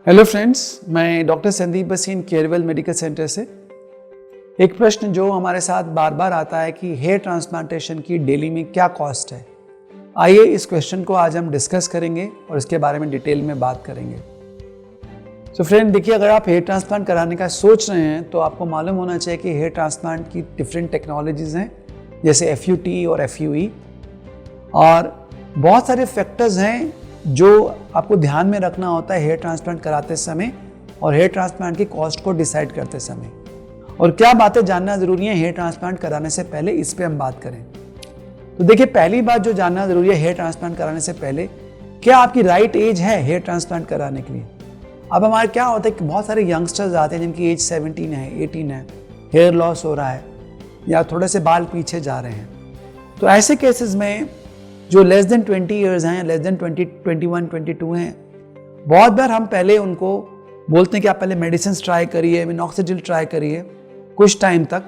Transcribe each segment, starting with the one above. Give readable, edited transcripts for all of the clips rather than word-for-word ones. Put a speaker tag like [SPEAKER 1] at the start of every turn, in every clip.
[SPEAKER 1] Hello friends, मैं doctor Sandeep बसीन Carewell medical centre से। एक प्रश्न जो हमारे साथ बार बार आता है कि हेयर ट्रांसप्लांटेशन की दिल्ली में क्या कॉस्ट है। आइए इस क्वेश्चन को आज हम डिस्कस करेंगे और इसके बारे में डिटेल में बात करेंगे। तो फ्रेंड देखिए, अगर आप हेयर ट्रांसप्लांट कराने का सोच रहे हैं तो आपको मालूम होना चाहिए कि हेयर ट्रांसप्लांट की डिफरेंट टेक्नोलॉजीज़ हैं, जैसे FUT और FUE, और बहुत सारे फैक्टर्स हैं जो आपको ध्यान में रखना होता है हेयर ट्रांसप्लांट कराते समय और हेयर ट्रांसप्लांट की कॉस्ट को डिसाइड करते समय। और क्या बातें जानना ज़रूरी है हेयर ट्रांसप्लांट कराने से पहले, इस पे हम बात करें। तो देखिए, पहली बात जो जानना ज़रूरी है हेयर ट्रांसप्लांट कराने से पहले, क्या आपकी राइट एज है हेयर ट्रांसप्लांट कराने के लिए। अब हमारे क्या होता है कि बहुत सारे यंगस्टर्स आते हैं जिनकी एज 17 है, 18 है, हेयर लॉस हो रहा है या थोड़े से बाल पीछे जा रहे हैं। तो ऐसे केसेस में जो लेस देन 20 ईयर्स हैं, लेस देन 20, 21, 22 हैं, बहुत बार हम पहले उनको बोलते हैं कि आप पहले मेडिसिन ट्राई करिए, मिनॉक्सिडिल ट्राई करिए कुछ टाइम तक,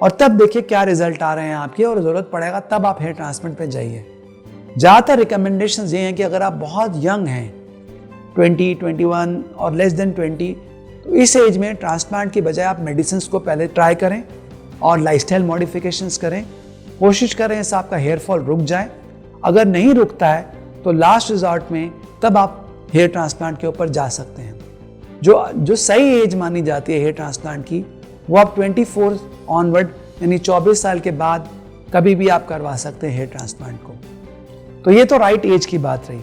[SPEAKER 1] और तब देखिए क्या रिजल्ट आ रहे हैं आपके, और ज़रूरत पड़ेगा तब आप हेयर ट्रांसप्लांट पे जाइए। ज़्यादातर रिकमेंडेशंस ये हैं कि अगर आप बहुत यंग हैं, 20, 21 और लेस देन 20, तो इस एज में ट्रांसप्लांट की बजाय आप मेडिसिन को पहले ट्राई करें और लाइफस्टाइल मॉडिफिकेशंस करें। कोशिश करें इससे आपका हेयर फॉल रुक जाए। अगर नहीं रुकता है तो लास्ट रिजॉर्ट में तब आप हेयर ट्रांसप्लांट के ऊपर जा सकते हैं। जो सही एज मानी जाती है हेयर ट्रांसप्लांट की, वो आप 24 ऑनवर्ड, यानी 24 साल के बाद कभी भी आप करवा सकते हैं हेयर ट्रांसप्लांट को। तो ये तो राइट एज की बात रही।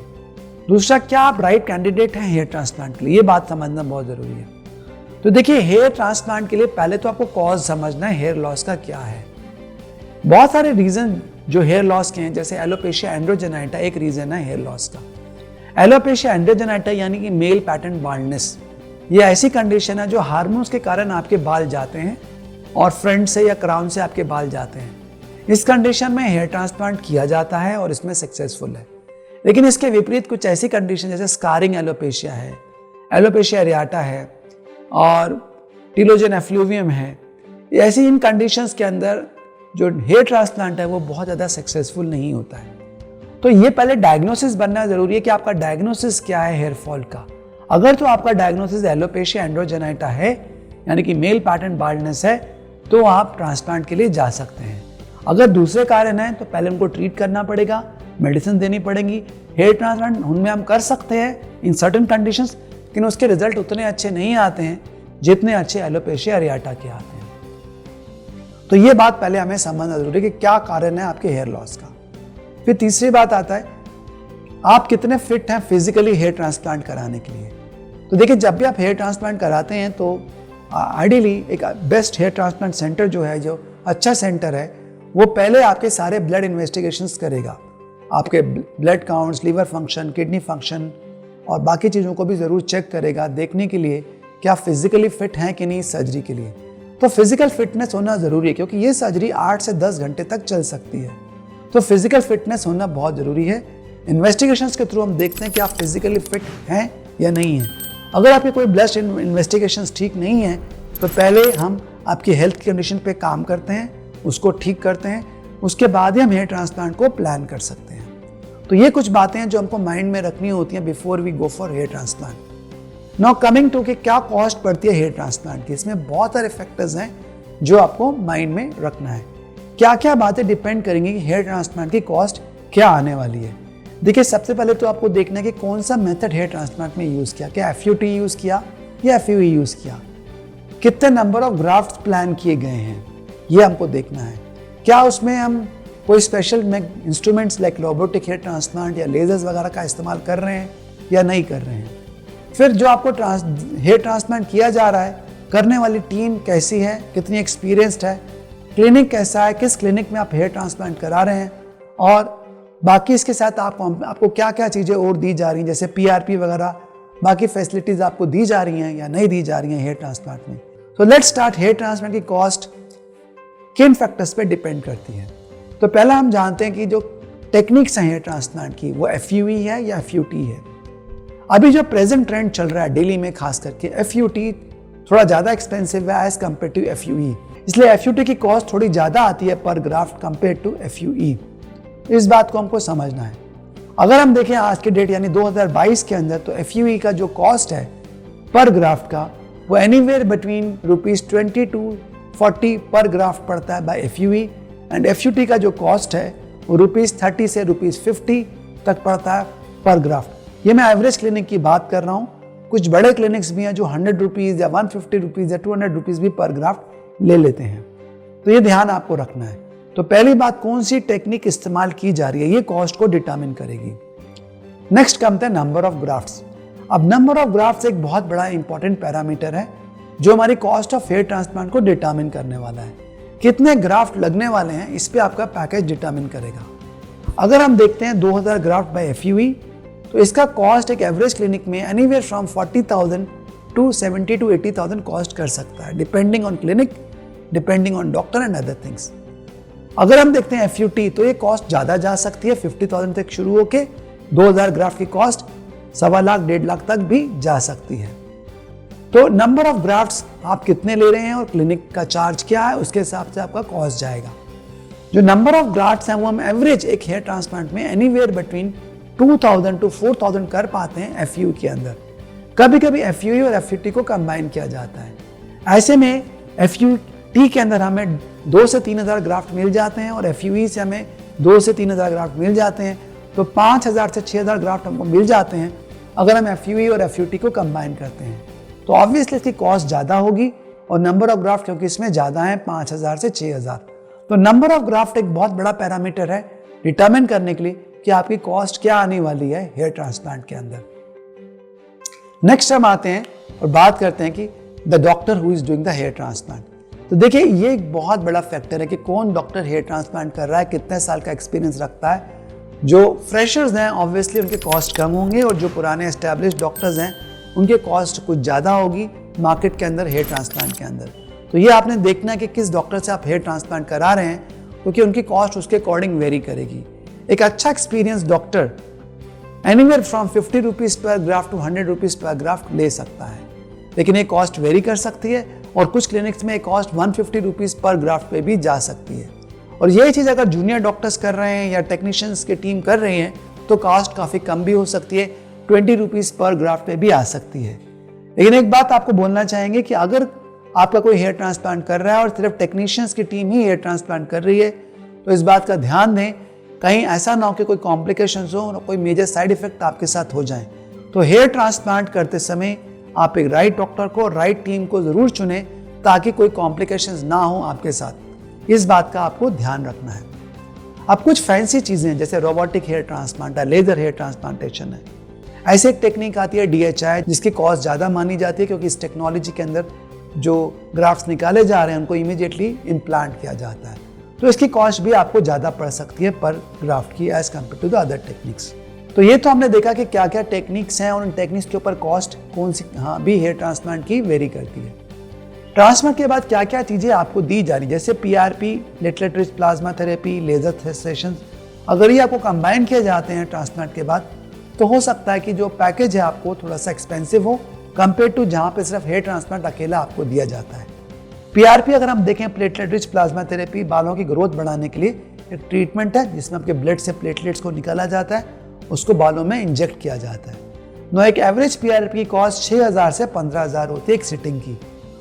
[SPEAKER 1] दूसरा, क्या आप राइट कैंडिडेट हैं हेयर ट्रांसप्लांट के लिए, ये बात समझना बहुत ज़रूरी है। तो देखिए, हेयर ट्रांसप्लांट के लिए पहले तो आपको कॉज समझना है हेयर लॉस का क्या है। बहुत सारे रीज़न जो हेयर लॉस के हैं, जैसे एलोपेशिया एंड्रोजेनाइटा एक रीज़न है हेयर लॉस का। एलोपेशिया एंड्रोजेनाइटा यानी कि मेल पैटर्न बाल्डनेस, ये ऐसी कंडीशन है जो हार्मोन्स के कारण आपके बाल जाते हैं और फ्रंट से या क्राउन से आपके बाल जाते हैं। इस कंडीशन में हेयर ट्रांसप्लांट किया जाता है और इसमें सक्सेसफुल है। लेकिन इसके विपरीत कुछ ऐसी कंडीशन जैसे स्कारिंग एलोपेशिया है, एलोपेशिया एरियाटा है और टिलोजन एफ्लूवियम है, ऐसी इन कंडीशंस के अंदर जो हेयर ट्रांसप्लांट है वो बहुत ज़्यादा सक्सेसफुल नहीं होता है। तो ये पहले डायग्नोसिस बनना ज़रूरी है कि आपका डायग्नोसिस क्या है हेयर फॉल का। अगर तो आपका डायग्नोसिस एलोपेशिया एंड्रोजेनाइटा है, यानी कि मेल पैटर्न बाल्डनेस है, तो आप ट्रांसप्लांट के लिए जा सकते हैं। अगर दूसरे कारण हैं तो पहले उनको ट्रीट करना पड़ेगा, मेडिसिन देनी पड़ेगी। हेयर ट्रांसप्लांट उनमें हम कर सकते हैं इन सर्टन कंडीशंस, लेकिन उसके रिजल्ट उतने अच्छे नहीं आते हैं जितने अच्छे एलोपेशिया एरियाटा के आते हैं। तो ये बात पहले हमें समझना जरूरी है कि क्या कारण है आपके हेयर लॉस का। फिर तीसरी बात आता है, आप कितने फिट हैं फिजिकली हेयर ट्रांसप्लांट कराने के लिए। तो देखिए, जब भी आप हेयर ट्रांसप्लांट कराते हैं तो आइडियली एक बेस्ट हेयर ट्रांसप्लांट सेंटर जो है, जो अच्छा सेंटर है, वो पहले आपके सारे ब्लड इन्वेस्टिगेशंस करेगा। आपके blood counts, liver function, kidney function और बाकी चीज़ों को भी ज़रूर चेक करेगा, देखने के लिए कि आप फिजिकली फिट हैं कि नहीं सर्जरी के लिए। तो फिजिकल फिटनेस होना ज़रूरी है, क्योंकि ये सर्जरी 8 से 10 घंटे तक चल सकती है। तो फिजिकल फिटनेस होना बहुत ज़रूरी है। इन्वेस्टिगेशंस के थ्रू हम देखते हैं कि आप फिजिकली फिट हैं या नहीं हैं। अगर आपके कोई ब्लड इन्वेस्टिगेशंस ठीक नहीं है तो पहले हम आपकी हेल्थ कंडीशन पे काम करते हैं, उसको ठीक करते हैं, उसके बाद ही हम हेयर ट्रांसप्लांट को प्लान कर सकते हैं। तो ये कुछ बातें हैं जो हमको माइंड में रखनी होती हैं before we go for hair transplant. Now coming to कि क्या कॉस्ट पड़ती है हेयर ट्रांसप्लांट की। इसमें बहुत सारे फैक्टर्स हैं जो आपको माइंड में रखना है। क्या क्या बातें डिपेंड करेंगी कि हेयर ट्रांसप्लांट की कॉस्ट क्या आने वाली है। देखिए, सबसे पहले तो आपको देखना है कि कौन सा मेथड हेयर ट्रांसप्लांट में यूज़ किया, क्या FUT यूज़ किया या FUE यूज़ किया, कितने नंबर ऑफ ग्राफ्ट्स प्लान किए गए हैं, ये हमको देखना है। क्या उसमें हम कोई special instruments like robotic hair transplant या लेजर्स वगैरह का इस्तेमाल कर रहे हैं या नहीं कर रहे हैं। फिर जो आपको हेयर ट्रांसप्लांट किया जा रहा है, करने वाली टीम कैसी है, कितनी एक्सपीरियंस्ड है, क्लिनिक कैसा है, किस क्लिनिक में आप हेयर ट्रांसप्लांट करा रहे हैं, और बाकी इसके साथ आपको क्या क्या चीज़ें और दी जा रही हैं, जैसे PRP वगैरह बाकी फैसिलिटीज़ आपको दी जा रही हैं या नहीं दी जा रही हैं हेयर ट्रांसप्लांट में। तो लेट्स स्टार्ट। हेयर ट्रांसप्लांट की कॉस्ट किन फैक्टर्स पे डिपेंड करती है। तो पहला हम जानते हैं कि जो टेक्निक्स हैं हेयर ट्रांसप्लांट की, वो FUE है या FUT है। अभी जो प्रेजेंट ट्रेंड चल रहा है दिल्ली में खास करके, FUT थोड़ा ज़्यादा एक्सपेंसिव है एज कम्पेयर टू FUE, इसलिए FUT की कॉस्ट थोड़ी ज़्यादा आती है पर ग्राफ्ट कम्पेयर टू FUE। इस बात को हमको समझना है। अगर हम देखें आज के डेट यानी 2022 के अंदर, तो FUE का जो कॉस्ट है पर ग्राफ्ट का वो एनीवेयर बिटवीन ₹20 to ₹40 पर ग्राफ्ट पड़ता है बाय FUE, एंड FUT का जो कॉस्ट है वो ₹30 से ₹50 तक पड़ता है पर ग्राफ्ट। ये मैं एवरेज क्लिनिक की बात कर रहा हूँ। कुछ बड़े क्लिनिक्स भी हैं जो ₹100 या ₹150 या ₹200 भी पर ग्राफ्ट ले लेते हैं। तो ये ध्यान आपको रखना है। तो पहली बात, कौन सी टेक्निक इस्तेमाल की जा रही है, ये कॉस्ट को डिटरमिन करेगी। नेक्स्ट कमता है नंबर ऑफ ग्राफ्ट्स। अब नंबर ऑफ ग्राफ्ट्स एक बहुत बड़ा इंपॉर्टेंट पैरामीटर है जो हमारी कॉस्ट ऑफ हेयर ट्रांसप्लांट को डिटरमिन करने वाला है। कितने ग्राफ्ट लगने वाले हैं इस पे आपका पैकेज डिटरमिन करेगा। अगर हम देखते हैं 2000 ग्राफ्ट बाय FUE, तो इसका कॉस्ट एक एवरेज क्लिनिक में anywhere from 40,000 to 70,000 to 80,000 cost कर सकता है, depending on clinic, depending on doctor and other things. अगर हम देखते हैं FUT, तो ये कॉस्ट ज़्यादा जा सकती है, 50,000 तक शुरू होके 2000 ग्राफ्ट की कॉस्ट 1.25 लाख 1.5 लाख तक भी जा सकती है। तो नंबर ऑफ ग्राफ्ट्स आप कितने ले रहे हैं और क्लिनिक का चार्ज क्या है, उसके हिसाब से आपका कॉस्ट जाएगा। जो नंबर ऑफ ग्राफ्ट्स हैं वो हम एवरेज एक हेयर ट्रांसप्लांट में एनीवेयर बिटवीन 2000 to 4000 कर पाते हैं FUE के अंदर। कभी कभी FUE और FUT को कंबाइन किया जाता है। ऐसे में FUT के अंदर हमें 2 से 3,000 ग्राफ्ट मिल जाते हैं और FUE से हमें 2 से 3,000 ग्राफ्ट मिल जाते हैं। तो 5,000 से 6,000 ग्राफ्ट हमको मिल जाते हैं अगर हम FUE और FUT को कंबाइन करते हैं। तो ऑब्वियसली इसकी कॉस्ट ज़्यादा होगी और नंबर ऑफ ग्राफ्ट क्योंकि इसमें ज़्यादा है 5,000 से 6,000। तो नंबर ऑफ ग्राफ्ट एक बहुत बड़ा पैरामीटर है डिटरमिन करने के लिए कि आपकी कॉस्ट क्या आने वाली है हेयर ट्रांसप्लांट के अंदर। नेक्स्ट हम आते हैं और बात करते हैं कि the doctor who is doing the hair transplant. तो देखिए ये एक बहुत बड़ा फैक्टर है कि कौन डॉक्टर हेयर ट्रांसप्लांट कर रहा है, कितने साल का एक्सपीरियंस रखता है। जो फ्रेशर्स हैं ऑब्वियसली उनके कॉस्ट कम होंगे और जो पुराने एस्टैब्लिश्ड डॉक्टर्स हैं उनके कॉस्ट कुछ ज़्यादा होगी मार्केट के अंदर हेयर ट्रांसप्लांट के अंदर। तो ये आपने देखना है कि किस डॉक्टर से आप हेयर ट्रांसप्लांट करा रहे हैं, क्योंकि उनकी कॉस्ट उसके अकॉर्डिंग वेरी करेगी। एक अच्छा एक्सपीरियंस डॉक्टर एनीवेयर फ्रॉम ₹50 पर ग्राफ्ट टू ₹100 पर ग्राफ्ट ले सकता है, लेकिन ये कॉस्ट वेरी कर सकती है और कुछ क्लिनिक्स में कॉस्ट ₹150 पर ग्राफ्ट पे भी जा सकती है। और यही चीज़ अगर जूनियर डॉक्टर्स कर रहे हैं या टेक्नीशियंस की टीम कर रही हैं तो कॉस्ट काफ़ी कम भी हो सकती है, ₹20 पर ग्राफ्ट पे भी आ सकती है। लेकिन एक बात आपको बोलना चाहेंगे कि अगर आपका कोई हेयर ट्रांसप्लांट कर रहा है और सिर्फ टेक्नीशियंस की टीम ही हेयर ट्रांसप्लांट कर रही है, तो इस बात का ध्यान दें कहीं ऐसा ना हो कि कोई कॉम्प्लिकेशंस हो, कोई मेजर साइड इफेक्ट आपके साथ हो जाए। तो हेयर ट्रांसप्लांट करते समय आप एक राइट डॉक्टर को, राइट टीम को ज़रूर चुनें ताकि कोई कॉम्प्लिकेशंस ना हो आपके साथ। इस बात का आपको ध्यान रखना है। अब कुछ फैंसी चीज़ें जैसे रोबोटिक हेयर ट्रांसप्लांट है, लेजर हेयर ट्रांसप्लांटेशन है, ऐसे एक टेक्निक आती है DHI जिसकी कॉस्ट ज़्यादा मानी जाती है क्योंकि इस टेक्नोलॉजी के अंदर जो ग्राफ्ट्स निकाले जा रहे हैं उनको इमीडिएटली इम्प्लांट किया जाता है। तो इसकी कॉस्ट भी आपको ज़्यादा पड़ सकती है पर ग्राफ्ट की age compare to the other techniques. तो ये तो हमने देखा कि क्या क्या टेक्निक्स हैं और उन टेक्निक्स के ऊपर कॉस्ट कौन सी भी हेयर ट्रांसप्लांट की वेरी करती है। ट्रांसप्लांट के बाद क्या क्या चीज़ें आपको दी जा रही है, जैसे PRP, platelet rich plasma therapy, laser session, अगर ये आपको कंबाइन किए जाते हैं ट्रांसप्लांट के बाद तो हो सकता है कि जो पैकेज है आपको थोड़ा सा एक्सपेंसिव हो कंपेयर टू जहाँ पे सिर्फ हेयर ट्रांसप्लांट अकेला आपको दिया जाता है। PRP अगर हम देखें, प्लेटलेट रिच प्लाज्मा थेरेपी, बालों की ग्रोथ बढ़ाने के लिए एक ट्रीटमेंट है जिसमें आपके ब्लड से प्लेटलेट्स को निकाला जाता है, उसको बालों में इंजेक्ट किया जाता है। एक एवरेज PRP की कॉस्ट 6,000 से 15,000 होती है एक सिटिंग की,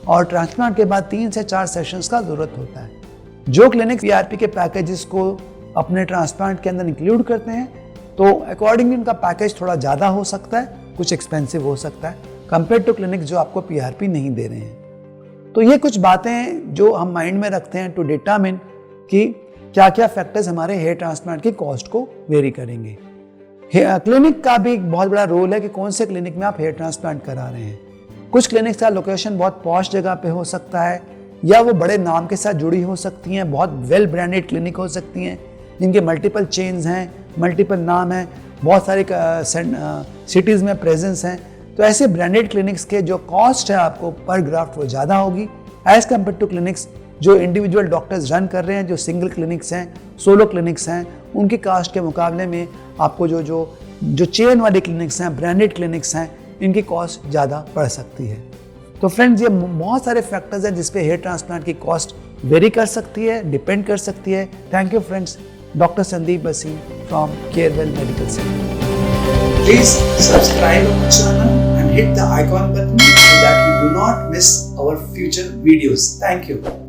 [SPEAKER 1] और ट्रांसप्लांट के बाद 3 से 4 सेशंस का जरूरत होता है। जो क्लिनिक PRP के पैकेजेस को अपने ट्रांसप्लांट के अंदर इंक्लूड करते हैं तो अकॉर्डिंगली उनका पैकेज थोड़ा ज़्यादा हो सकता है, कुछ एक्सपेंसिव हो सकता है कंपेयर टू क्लिनिक जो आपको PRP नहीं दे रहे हैं। तो ये कुछ बातें जो हम माइंड में रखते हैं टू डिटरमिन कि क्या क्या फैक्टर्स हमारे हेयर ट्रांसप्लांट की कॉस्ट को वेरी करेंगे। क्लिनिक का भी एक बहुत बड़ा रोल है कि कौन से क्लिनिक में आप हेयर ट्रांसप्लांट करा रहे हैं। कुछ क्लिनिक्स का लोकेशन बहुत पॉश जगह पे हो सकता है या वो बड़े नाम के साथ जुड़ी हो सकती हैं, बहुत वेल ब्रांडेड क्लिनिक हो सकती हैं जिनके मल्टीपल चेन्स हैं, मल्टीपल नाम हैं, बहुत सारी सिटीज़ में प्रेजेंस हैं। तो ऐसे ब्रांडेड क्लिनिक्स के जो कॉस्ट है आपको पर ग्राफ्ट वो ज़्यादा होगी एज कम्पेयर टू क्लिनिक्स जो इंडिविजुअल डॉक्टर्स रन कर रहे हैं, जो सिंगल क्लिनिक्स हैं, सोलो क्लिनिक्स हैं, उनकी कास्ट के मुकाबले में आपको जो चेन वाले क्लिनिक्स हैं, ब्रांडेड क्लिनिक्स हैं, इनकी कॉस्ट ज़्यादा पड़ सकती है। तो फ्रेंड्स ये बहुत सारे फैक्टर्स हैं जिस पे हेयर ट्रांसप्लांट की कॉस्ट वेरी कर सकती है, डिपेंड कर सकती है। Thank you friends, doctor Sandeep Bassin from Carewell medical centre. Please subscribe our channel and hit the icon button so that you do not miss our future videos. Thank you.